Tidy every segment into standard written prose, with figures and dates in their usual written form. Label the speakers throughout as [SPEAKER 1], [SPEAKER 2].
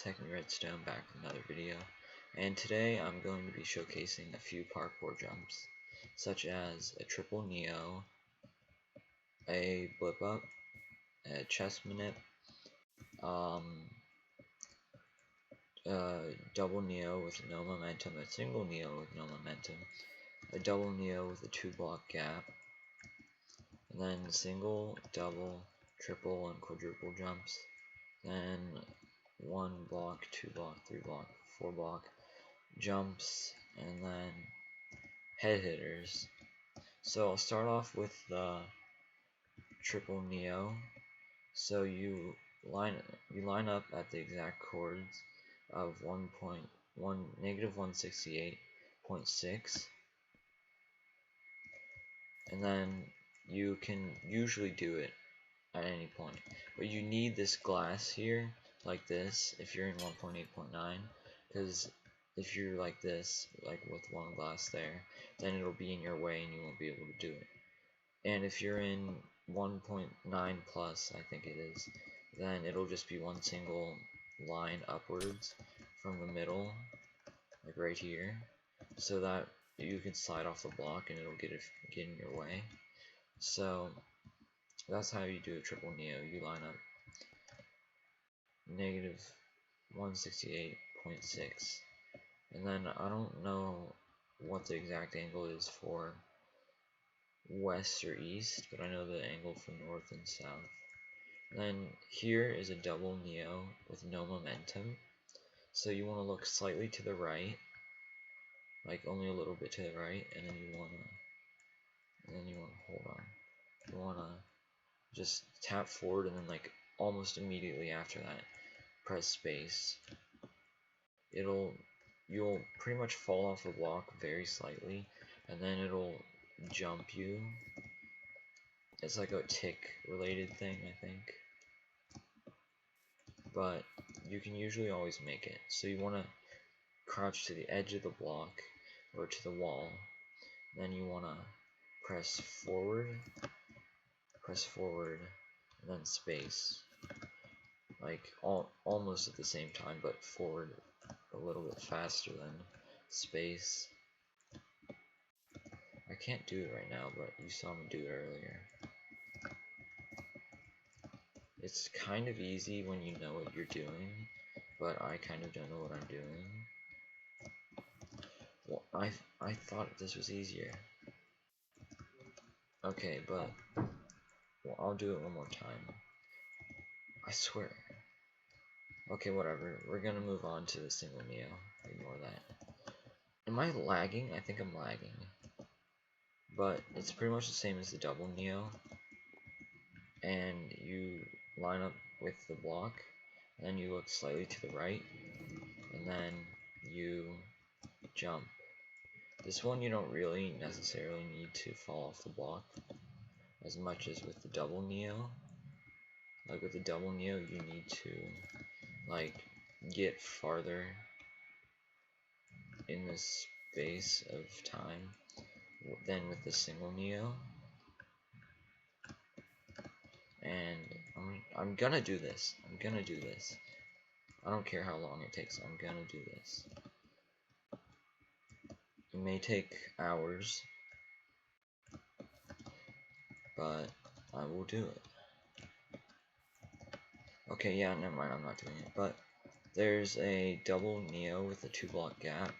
[SPEAKER 1] it's Redstone back with another video, and today I'm going to be showcasing a few parkour jumps, such as a triple neo, a blip up, a chest manip, double neo with no momentum, a single neo with no momentum, a double neo with a 2-block gap, and then single, double, triple, and quadruple jumps, then 1 block, 2 block, 3 block, 4 block jumps, and then head hitters. So I'll start off with the triple neo. So you line up at the exact chords of -168.6, and then you can usually do it at any point, but you need this glass here like this if you're in 1.8.9, because if you're like this, like with one glass there, then it'll be in your way and you won't be able to do it. And if you're in 1.9 plus, I think it is, then it'll just be one single line upwards from the middle, like right here, so that you can slide off the block and it'll get in your way. So that's how you do a triple neo. You line up -168.6, and then I don't know what the exact angle is for west or east, but I know the angle for north and south. And then here is a double neo with no momentum, so you want to look slightly to the right, like only a little bit to the right, and then you want to hold on. You want to just tap forward, and then like almost immediately after that, press space. You'll pretty much fall off the block very slightly, and then it'll jump you. It's like a tick related thing, I think, but you can usually always make it. So you want to crouch to the edge of the block or to the wall, then you want to press forward, and then space, like almost at the same time, but forward a little bit faster than space. I can't do it right now, but you saw me do it earlier. It's kind of easy when you know what you're doing, but I kind of don't know what I'm doing. Well, I thought this was easier. Okay, but well, I'll do it one more time. I swear. Okay, whatever. We're gonna move on to the single neo. Ignore that. Am I lagging? I think I'm lagging. But it's pretty much the same as the double neo. And you line up with the block, and then you look slightly to the right, and then you jump. This one you don't really necessarily need to fall off the block as much as with the double neo. Like with the double neo, you need to like get farther in the space of time than with the single neo. And I'm gonna do this. I don't care how long it takes. I'm gonna do this. It may take hours, but I will do it. Okay, yeah, never mind, I'm not doing it. But there's a double neo with a 2-block gap,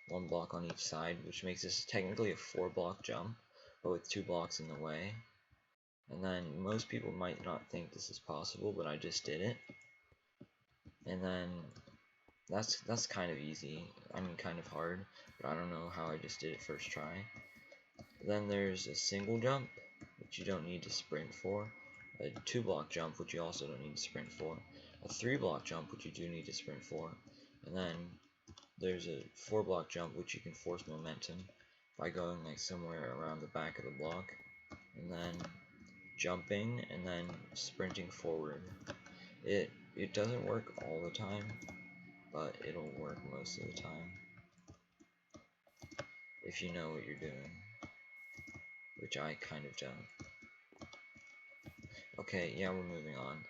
[SPEAKER 1] 1 block on each side, which makes this technically a 4-block jump, but with 2 blocks in the way. And then most people might not think this is possible, but I just did it. And then that's kind of easy. I mean, kind of hard, but I don't know how I just did it first try. Then there's a single jump, which you don't need to sprint for, a 2-block jump, which you also don't need to sprint for, a 3-block jump, which you do need to sprint for, and then there's a 4-block jump, which you can force momentum by going like somewhere around the back of the block, and then jumping, and then sprinting forward. It doesn't work all the time, but it'll work most of the time if you know what you're doing, which I kind of don't. Okay, yeah, we're moving on.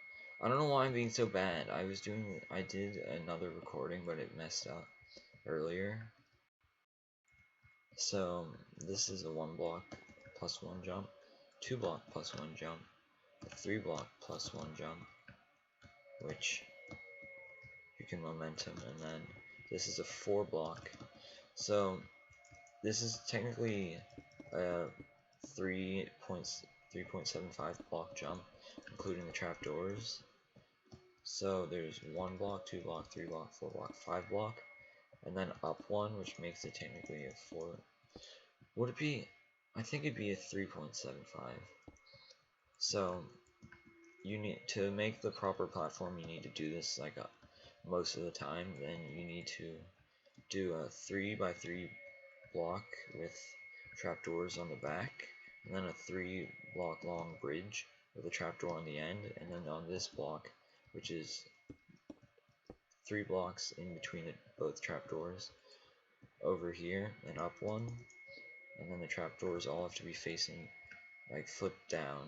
[SPEAKER 1] I don't know why I'm being so bad. I did another recording, but it messed up earlier. So this is a 1 block plus 1 jump, 2 block plus 1 jump, a 3 block plus 1 jump, which you can momentum, and then this is a 4 block. So this is technically a 3.75 block jump, including the trapdoors. So there's 1 block, 2 block, 3 block, 4 block, 5 block, and then up 1, which makes it technically a 4. Would it be? I think it'd be a 3.75. So you need to make the proper platform. You need to do this like most of the time. Then you need to do a 3x3 block with trapdoors on the back, and then a 3 block long bridge with a trapdoor on the end, and then on this block, which is 3 blocks in between both trapdoors, over here and up 1, and then the trapdoors all have to be facing like foot down.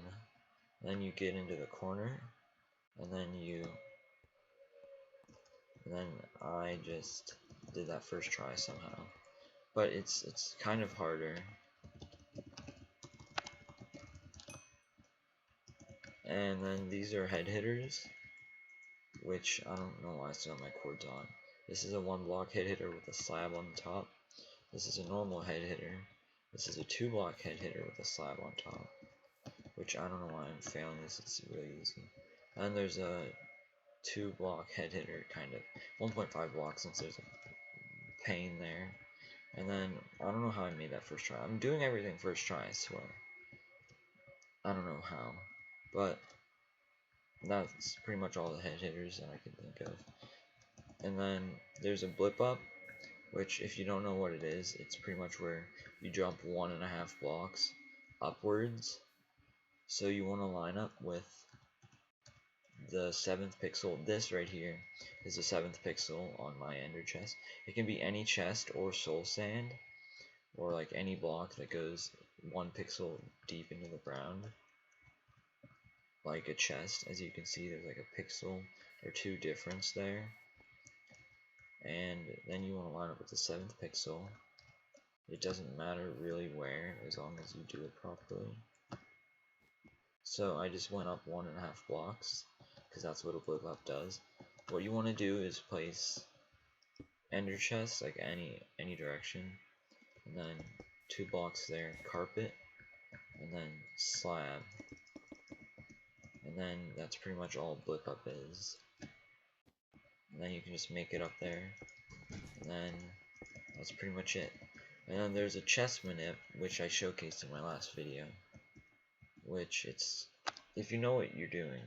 [SPEAKER 1] Then you get into the corner, and then I just did that first try somehow, but it's kind of harder. And then these are head hitters, which I don't know why I still have my cords on. This is a 1 block head hitter with a slab on the top. This is a normal head hitter. This is a 2 block head hitter with a slab on top, which I don't know why I'm failing this. It's really easy. And there's a 2 block head hitter, kind of 1.5 blocks, since there's a pane there. And then I don't know how I made that first try. I'm doing everything first try, I swear. I don't know how, but that's pretty much all the head hitters that I can think of. And then there's a blip up, which if you don't know what it is, it's pretty much where you jump 1.5 blocks upwards. So you want to line up with the 7th pixel. This right here is the 7th pixel on my ender chest. It can be any chest or soul sand, or like any block that goes 1 pixel deep into the ground, like a chest. As you can see, there's like a pixel or 2 difference there. And then you want to line up with the 7th pixel. It doesn't matter really where, as long as you do it properly. So I just went up 1.5 blocks, because that's what a blip up does. What you want to do is place ender chests, like any direction, and then 2 blocks there, carpet, and then slab. And then that's pretty much all blip up is. And then you can just make it up there, and then that's pretty much it. And then there's a chest manip, which I showcased in my last video, which if you know what you're doing,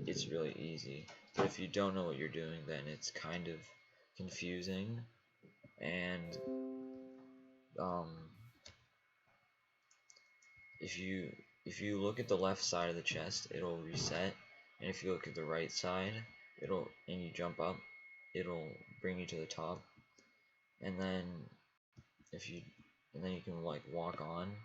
[SPEAKER 1] it's really easy. But if you don't know what you're doing, then it's kind of confusing. And if you look at the left side of the chest, it'll reset, and if you look at the right side, and you jump up, it'll bring you to the top. And then you can like walk on.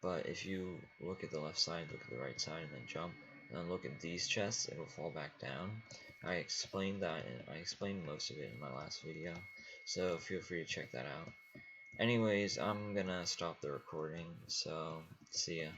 [SPEAKER 1] But if you look at the left side, look at the right side, and then jump, and then look at these chests, it'll fall back down. I explained that, and I explained most of it in my last video, so feel free to check that out. Anyways, I'm gonna stop the recording, so see ya.